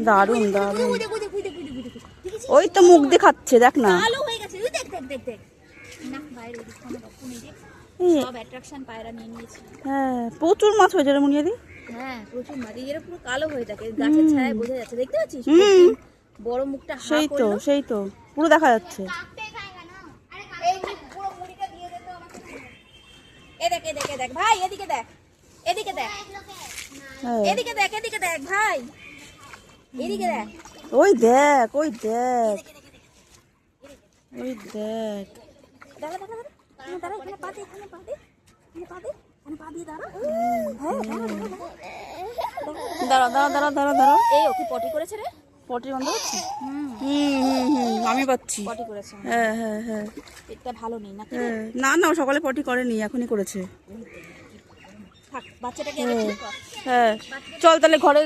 দারুণ দারুণ। ওই তো মুখ দেখাচ্ছে, দেখ না। হ্যাঁ, প্রচুর মাছ হয়েছে রে মুনিয়াদি। হ্যাঁ, প্রচুর মাছ। এরা পুরো কালো হয়ে থাকে, গাছের ছায়ায় বোঝা যাচ্ছে, দেখতে পাচ্ছিস? বড় মুখটা হা সেই তো, সেই তো পুরো দেখা যাচ্ছে। এদিকে দেখ ভাই, এদিকে দেখ, এদিকে দেখ, এদিকে দেখ, এদিকে দেখ ভাই, এদিকে দেখ। ওই দেখ, ওই দেখ, ওই দেখ। দাঁড়া দাঁড়া দাঁড়া, এখানে পা দে, এখানে পা দে, এখানে পা দে, এখানে পা দিয়ে দাঁড়া। দাঁড়া দাঁড়া দাঁড়া দাঁড়া দাঁড়া। এই ওকে পটি করেছে রে, পটি বন্ধ হচ্ছে। আমি পাচ্ছি। পটি করেছে। হ্যাঁ হ্যাঁ হ্যাঁ, এটা ভালো নেই না? না না, সকালে পটি করেনি, এখনই করেছে। থাক, বাচ্চাটাকে হ্যাঁ, চল তাহলে ঘরে।